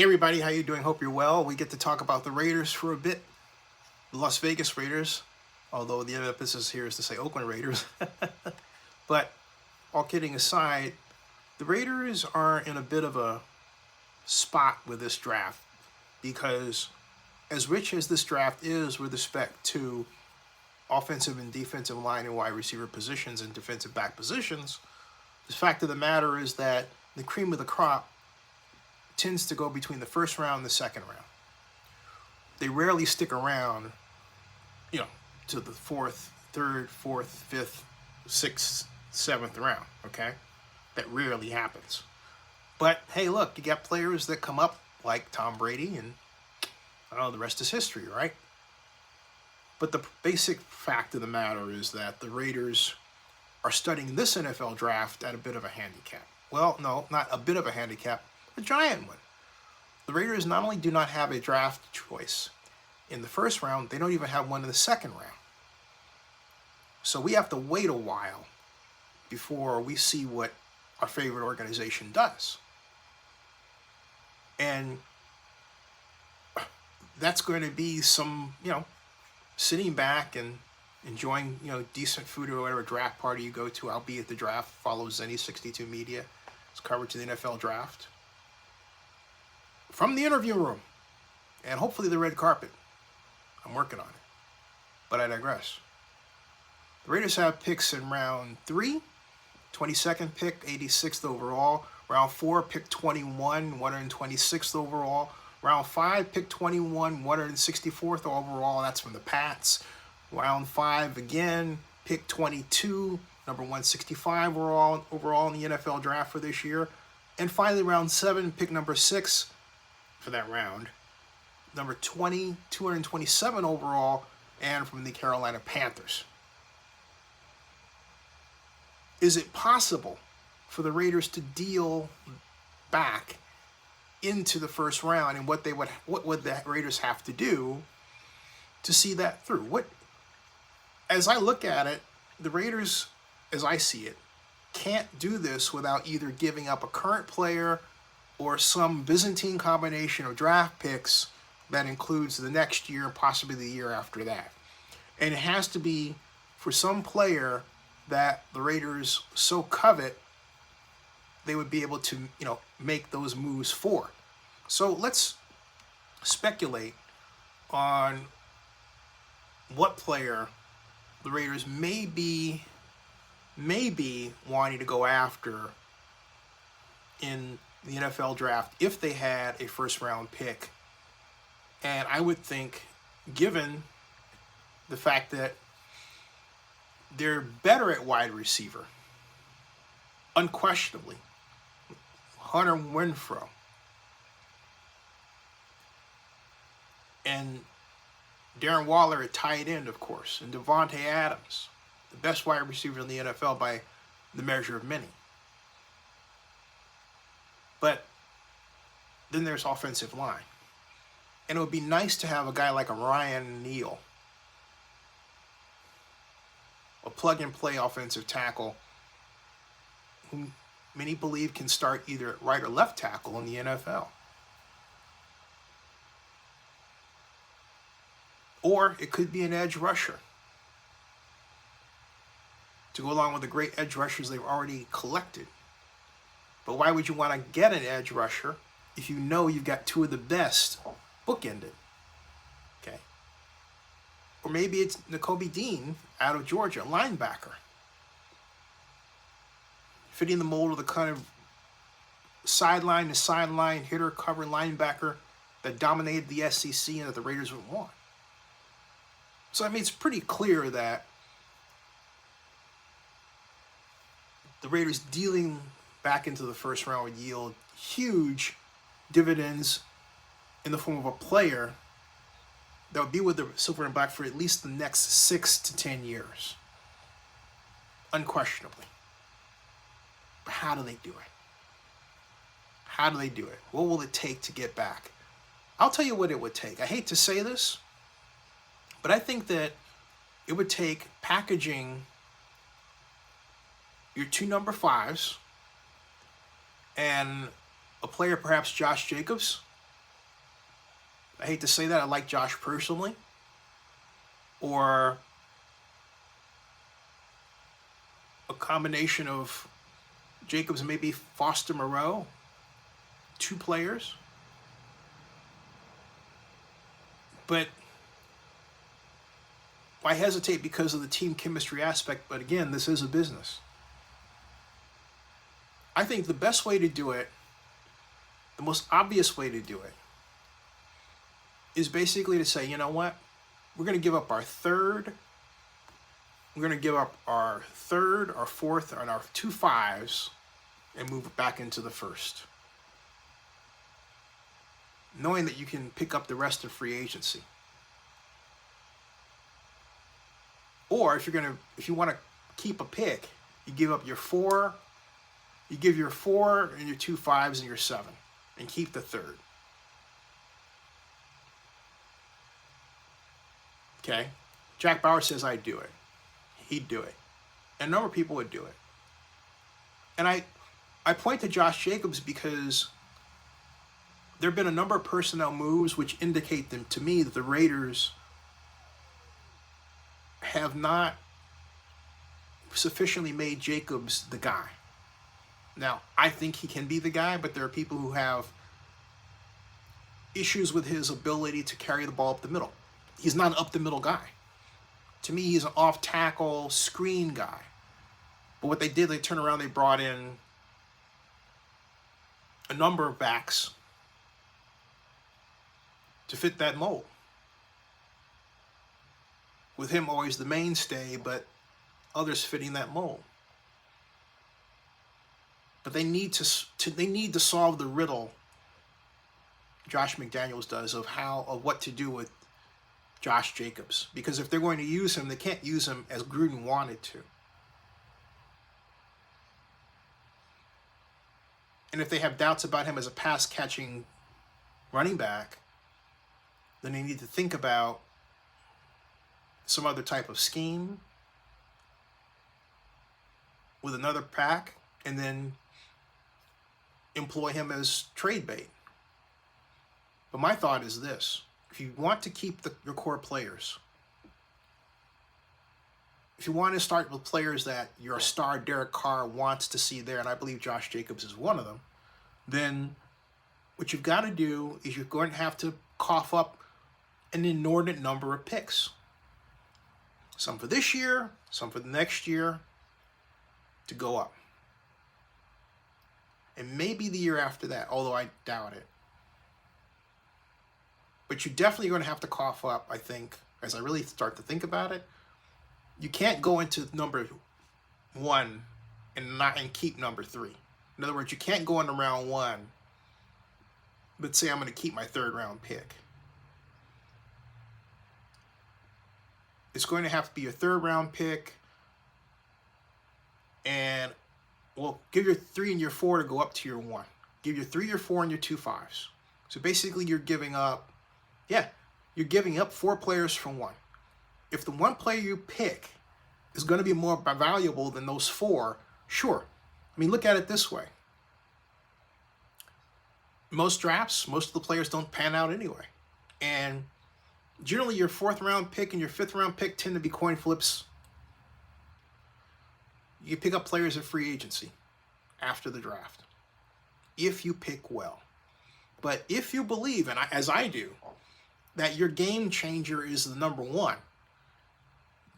Hey everybody, how you doing? Hope you're well. We get to talk about the Raiders for a bit. The Las Vegas Raiders, although the emphasis here is to say Oakland Raiders. But all kidding aside, the Raiders are in a bit of a spot with this draft because as rich as this draft is with respect to offensive and defensive line and wide receiver positions and defensive back positions, the fact of the matter is that the cream of the crop tends to go between the first round and the second round. They rarely stick around, to the third, fourth, fifth, sixth, seventh round, okay? That rarely happens. But hey, look, you got players that come up like Tom Brady, and the rest is history, right? But the basic fact of the matter is that the Raiders are studying this NFL draft at a bit of a handicap. Well, no, not a bit of a handicap, a giant one. The Raiders not only do not have a draft choice in the first round, they don't even have one in the second round. So we have to wait a while before we see what our favorite organization does. And that's going to be some, sitting back and enjoying, decent food or whatever draft party you go to, albeit the draft follows any 62 media. It's coverage of the NFL draft. From the interview room, and hopefully the red carpet. I'm working on it, but I digress. The Raiders have picks in round 3, 22nd pick, 86th overall. Round 4, pick 21, 126th overall. Round 5, pick 21, 164th overall. That's from the Pats. Round 5 again, pick 22, number 165 overall in the NFL draft for this year. And finally, round 7, pick number 6 for that round. Number 20, 227 overall, and from the Carolina Panthers. Is it possible for the Raiders to deal back into the first round, and what would the Raiders have to do to see that through? As I look at it, the Raiders, as I see it, can't do this without either giving up a current player or some Byzantine combination of draft picks that includes the next year, possibly the year after that. And it has to be for some player that the Raiders so covet they would be able to, make those moves for. So let's speculate on what player the Raiders may be wanting to go after in the NFL draft if they had a first round pick. And I would think, given the fact that they're better at wide receiver, unquestionably, Hunter Renfrow and Darren Waller at tight end, of course, and Devontae Adams, the best wide receiver in the NFL by the measure of many. But then there's offensive line. And it would be nice to have a guy like a Ryan Neal, a plug-and-play offensive tackle who many believe can start either at right or left tackle in the NFL. Or it could be an edge rusher to go along with the great edge rushers they've already collected. But why would you want to get an edge rusher if you know you've got two of the best bookended? Okay. Or maybe it's Nakobe Dean out of Georgia, linebacker, fitting the mold of the kind of sideline to sideline hitter cover linebacker that dominated the SEC and that the Raiders would want. So it's pretty clear that the Raiders dealing back into the first round would yield huge dividends in the form of a player that would be with the Silver and Black for at least the next 6 to 10 years. Unquestionably. But how do they do it? How do they do it? What will it take to get back? I'll tell you what it would take. I hate to say this, but I think that it would take packaging your 2 number 5s and a player, perhaps Josh Jacobs, I hate to say that, I like Josh personally. Or a combination of Jacobs and maybe Foster Moreau, 2 players. But I hesitate because of the team chemistry aspect, but again, this is a business. I think the best way to do it, the most obvious way to do it, is basically to say, you know what? We're going to give up our third. We're going to give up our third, our fourth, and our 2 5s and move it back into the first. Knowing that you can pick up the rest of free agency. Or if you want to keep a pick, you give up your 4, you give your 4 and your 2 5s and your 7, and keep the third. Okay? Jack Bauer says I'd do it. He'd do it. And a number of people would do it. And I point to Josh Jacobs because there have been a number of personnel moves which indicate them to me that the Raiders have not sufficiently made Jacobs the guy. Now, I think he can be the guy, but there are people who have issues with his ability to carry the ball up the middle. He's not an up-the-middle guy. To me, he's an off-tackle screen guy. But what they did, they turned around, they brought in a number of backs to fit that mold. With him always the mainstay, but others fitting that mold. But they need to solve the riddle Josh McDaniels does of what to do with Josh Jacobs. Because if they're going to use him, they can't use him as Gruden wanted to. And if they have doubts about him as a pass-catching running back, then they need to think about some other type of scheme with another pack and then employ him as trade bait. But my thought is this. If you want to keep your core players, if you want to start with players that your star Derek Carr wants to see there, and I believe Josh Jacobs is one of them, then what you've got to do is you're going to have to cough up an inordinate number of picks. Some for this year, some for the next year, to go up. And maybe the year after that, although I doubt it. But you're definitely going to have to cough up, I think, as I really start to think about it. You can't go into number 1 and keep number 3. In other words, you can't go into round 1, but say I'm going to keep my 3rd round pick. It's going to have to be your 3rd round pick, and give your 3 and your 4 to go up to your 1. Give your 3, your 4, and your 2 5s. So basically, you're giving up 4 players from 1. If the 1 player you pick is going to be more valuable than those 4, sure. I mean, look at it this way. Most drafts, most of the players don't pan out anyway. And generally, your 4th round pick and your 5th round pick tend to be coin flips. You pick up players in free agency after the draft, if you pick well. But if you believe, and as I do, that your game changer is the number 1.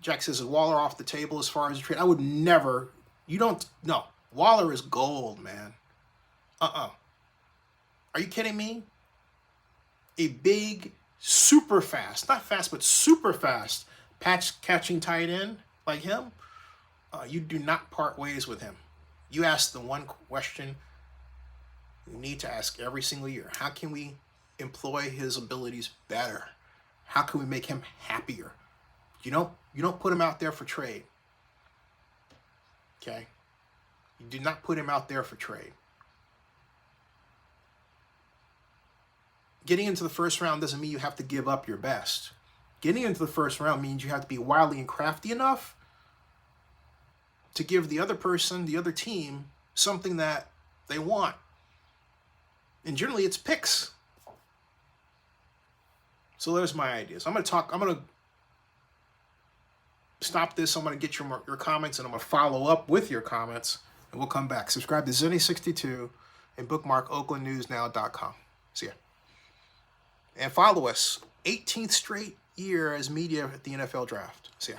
Jack says, is Waller off the table as far as a trade? I would never, no. Waller is gold, man. Are you kidding me? A big, super fast, not fast, but super fast catching tight end like him, you do not part ways with him. You ask the one question you need to ask every single year. How can we employ his abilities better? How can we make him happier? You don't put him out there for trade. Okay? You do not put him out there for trade. Getting into the first round doesn't mean you have to give up your best. Getting into the first round means you have to be wily and crafty enough to give the other person, the other team, something that they want. And generally it's picks. So there's my ideas. I'm gonna stop this. I'm gonna get your comments, and I'm gonna follow up with your comments, and we'll come back. Subscribe to Zenny62 and bookmark OaklandNewsNow.com. See ya. And follow us. 18th straight year as media at the NFL Draft. See ya.